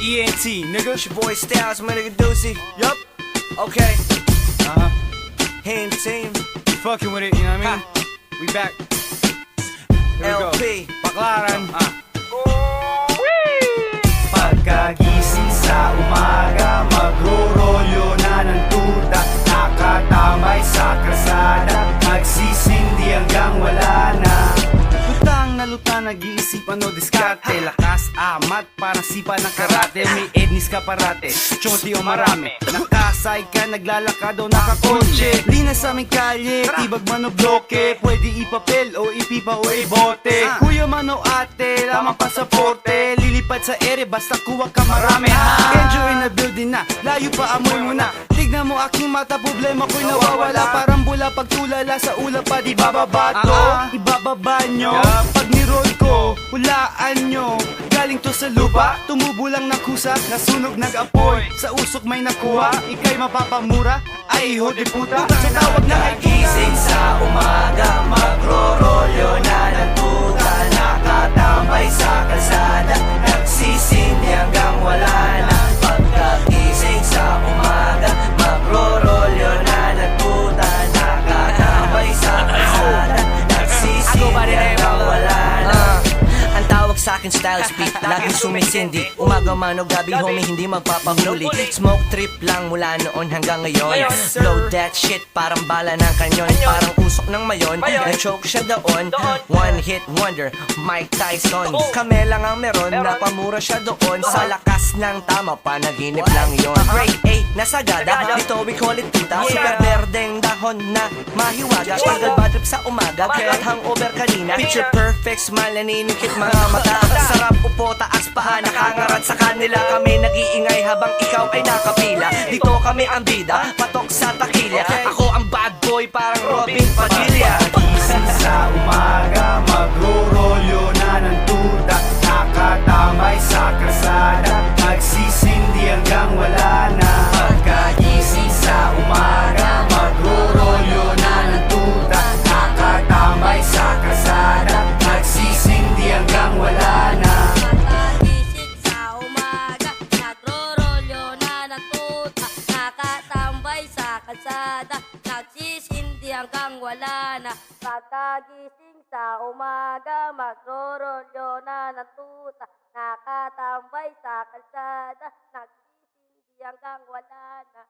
ENT, nigga. It's your boy Styles, my nigga Doozy. Yup. Okay. Hand team. You fucking with it, you know what I mean? We back. Here we LP. go. Baklaran. Pagkagising sa umaga, magro-rolyo na ng tuta. Nakatambay sa kalsada, nagsisindi hanggang wala na. Lutang na lutang, nag-iisip ano diskarte. Lakas, amat, parang sipa ng karate. May ednis ka parate, chonti o marami. Nakasay ka, naglalakad o nakakotse. Linas sa aming kalye, tibag man o bloke. Pwede ipapel o ipipa o ibote. Kuya man o ate, lamang pasaporte. Lilipad sa ere, basta kuha ka marami. Enjoy na building na, layo pa amoy mo na. Tignan mo aking mata, problema ko'y nawawala. Parang bula pagtulala sa ulap pa di bababa to. Ibababa nyo, pag niroll ko, hulaan nyo. Galing to sa lupa, tumubo lang ng kusa. Nasunog nag-apoy, sa usok may nakuha. Ika'y mapapamura, ay iho di puta. Sa tawag na nagising sa umaga, magro-rolyo na ng tuta. Nakatambay sa kalsada, nagsisindi hanggang wala na. Pagkagising sa umaga, magro-rolyo na ng tuta. Nakatambay sa kalsada, nagsisindi hanggang wala na. Ang tawag sa'kin Styles P, laging sumisindi. Umaga man o gabi homie, hindi magpapahuli. Smoke trip lang mula noon hanggang ngayon. Load that shit, parang bala ng kanyon. Parang usok ng mayon, na-choke siya doon. One hit wonder, Mike Tyson. Kami lang ang meron, napamura siya doon. Sa lakas ng tama, panaginip lang yon. Grade A, nasagada, dito we call it tuta. Super berdeng dahon na mahiwaga. Tagal bad trip sa umaga, at hangover kanina. Picture perfect, smile na ninikit mga mata. Sarap upo, taas pa, nakangarat sa kanila. Kami nag-iingay habang ikaw ay nakapila. Dito kami ang bida, patok sa takilya. Ako ang bad boy, parang Robin Padilla. Gising sa umaga, magro-rolyo na ng tuta. Nakatambay sa kalsada, nagsisindi hanggang wala na. Pagkagising sa umaga, magro-rolyo na ng tuta. Nakatambay sa kalsada, nagsisindi hanggang wala na. Pagkagising sa umaga, nagrorolyo na ng tuta. Nakatambay sa kalsada, nagsisindi hanggang wala na. Pagkagising sa umaga, magrorolyo na ng tuta. Nakatambay sa kalsada, nagsisindi hanggang wala na.